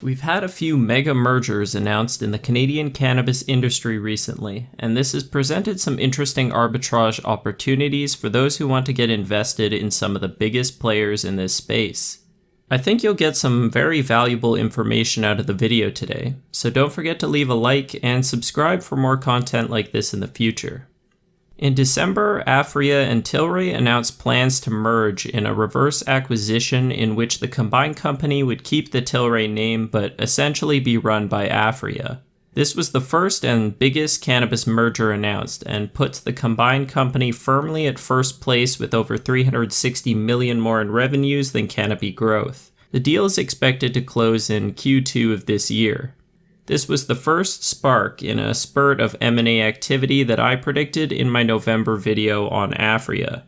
We've had a few mega mergers announced in the Canadian cannabis industry recently, and this has presented some interesting arbitrage opportunities for those who want to get invested in some of the biggest players in this space. I think you'll get some very valuable information out of the video today, so don't forget to leave a like and subscribe for more content like this in the future. In December, Aphria and Tilray announced plans to merge in a reverse acquisition in which the combined company would keep the Tilray name but essentially be run by Aphria. This was the first and biggest cannabis merger announced and puts the combined company firmly at first place with over $360 million more in revenues than Canopy Growth. The deal is expected to close in Q2 of this year. This was the first spark in a spurt of M&A activity that I predicted in my November video on Aphria.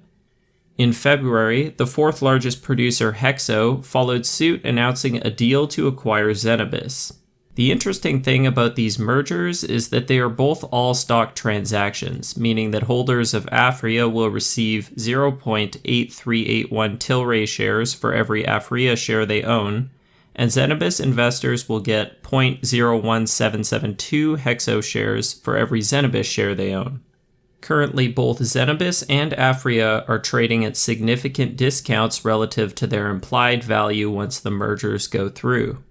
In February, the fourth largest producer Hexo followed suit announcing a deal to acquire Zenabis. The interesting thing about these mergers is that they are both all-stock transactions, meaning that holders of Aphria will receive 0.8381 Tilray shares for every Aphria share they own, and Zenabis investors will get 0.01772 Hexo shares for every Zenabis share they own. Currently, both Zenabis and Aphria are trading at significant discounts relative to their implied value once the mergers go through.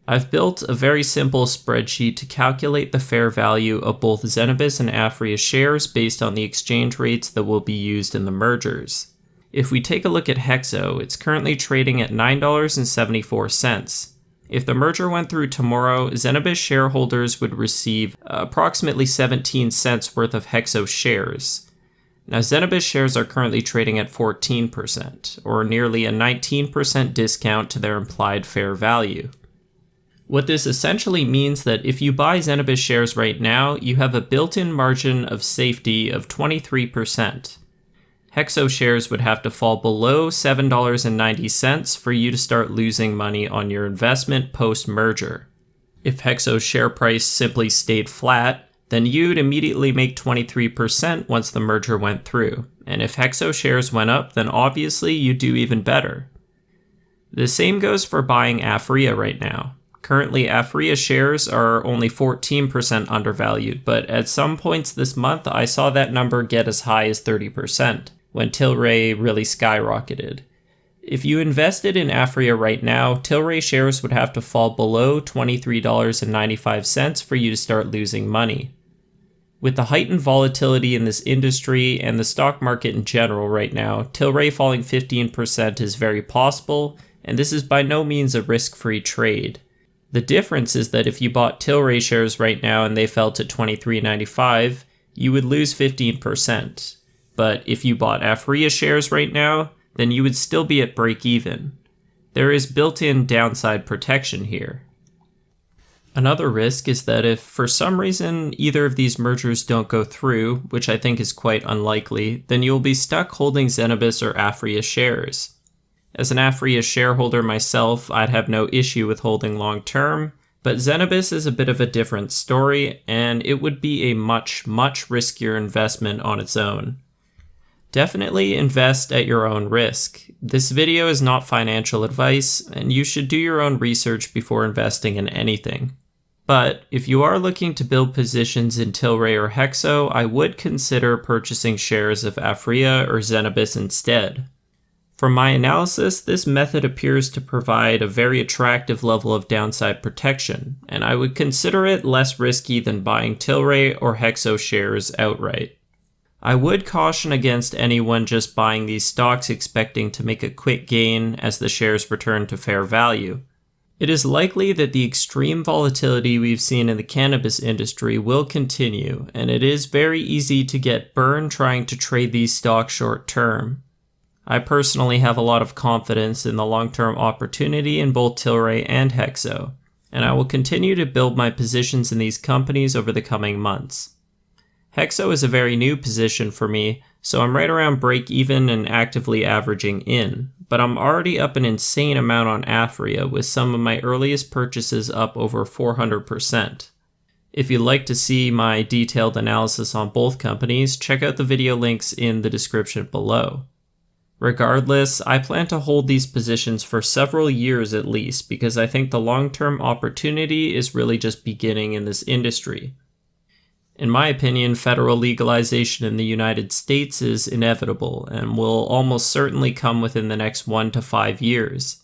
I've built a very simple spreadsheet to calculate the fair value of both Zenabis and Aphria shares based on the exchange rates that will be used in the mergers. If we take a look at Hexo, it's currently trading at $9.74. If the merger went through tomorrow, Zenabis shareholders would receive approximately 17 cents worth of Hexo shares. Now, Zenabis shares are currently trading at 14%, or nearly a 19% discount to their implied fair value. What this essentially means that if you buy Zenabis shares right now, you have a built-in margin of safety of 23%. Hexo shares would have to fall below $7.90 for you to start losing money on your investment post-merger. If Hexo's share price simply stayed flat, then you'd immediately make 23% once the merger went through, and if Hexo shares went up, then obviously you'd do even better. The same goes for buying Aphria right now. Currently, Aphria shares are only 14% undervalued, but at some points this month I saw that number get as high as 30%. When Tilray really skyrocketed. If you invested in Aphria right now, Tilray shares would have to fall below $23.95 for you to start losing money. With the heightened volatility in this industry and the stock market in general right now, Tilray falling 15% is very possible, and this is by no means a risk-free trade. The difference is that if you bought Tilray shares right now and they fell to $23.95, you would lose 15%. But if you bought Aphria shares right now, then you would still be at break even. There is built-in downside protection here. Another risk is that if for some reason either of these mergers don't go through, which I think is quite unlikely, then you'll be stuck holding Zenabis or Aphria shares. As an Aphria shareholder myself, I'd have no issue with holding long-term, but Zenabis is a bit of a different story, and it would be a much riskier investment on its own. Definitely invest at your own risk. This video is not financial advice, and you should do your own research before investing in anything. But if you are looking to build positions in Tilray or Hexo, I would consider purchasing shares of Aphria or Zenabis instead. From my analysis, this method appears to provide a very attractive level of downside protection, and I would consider it less risky than buying Tilray or Hexo shares outright. I would caution against anyone just buying these stocks expecting to make a quick gain as the shares return to fair value. It is likely that the extreme volatility we've seen in the cannabis industry will continue, and it is very easy to get burned trying to trade these stocks short term. I personally have a lot of confidence in the long-term opportunity in both Tilray and Hexo, and I will continue to build my positions in these companies over the coming months. Hexo is a very new position for me, so I'm right around break even and actively averaging in, but I'm already up an insane amount on Aphria with some of my earliest purchases up over 400%. If you'd like to see my detailed analysis on both companies, check out the video links in the description below. Regardless, I plan to hold these positions for several years at least because I think the long-term opportunity is really just beginning in this industry. In my opinion, federal legalization in the United States is inevitable and will almost certainly come within the next 1 to 5 years.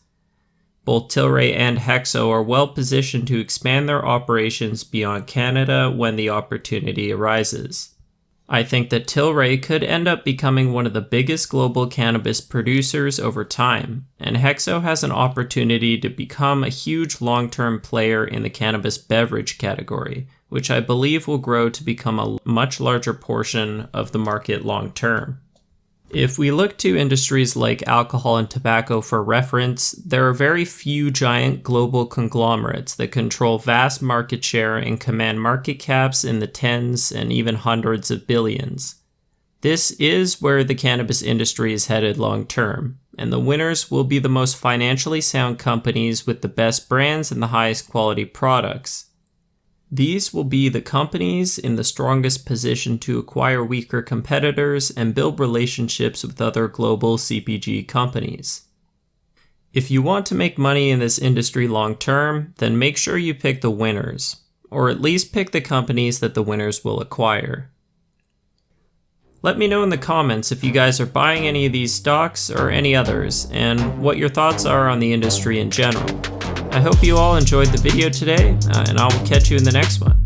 Both Tilray and Hexo are well positioned to expand their operations beyond Canada when the opportunity arises. I think that Tilray could end up becoming one of the biggest global cannabis producers over time, and Hexo has an opportunity to become a huge long-term player in the cannabis beverage category, which I believe will grow to become a much larger portion of the market long-term. If we look to industries like alcohol and tobacco for reference, there are very few giant global conglomerates that control vast market share and command market caps in the tens and even hundreds of billions. This is where the cannabis industry is headed long term, and the winners will be the most financially sound companies with the best brands and the highest quality products. These will be the companies in the strongest position to acquire weaker competitors and build relationships with other global CPG companies. If you want to make money in this industry long term, then make sure you pick the winners, or at least pick the companies that the winners will acquire. Let me know in the comments if you guys are buying any of these stocks or any others, and what your thoughts are on the industry in general. I hope you all enjoyed the video today, and I will catch you in the next one.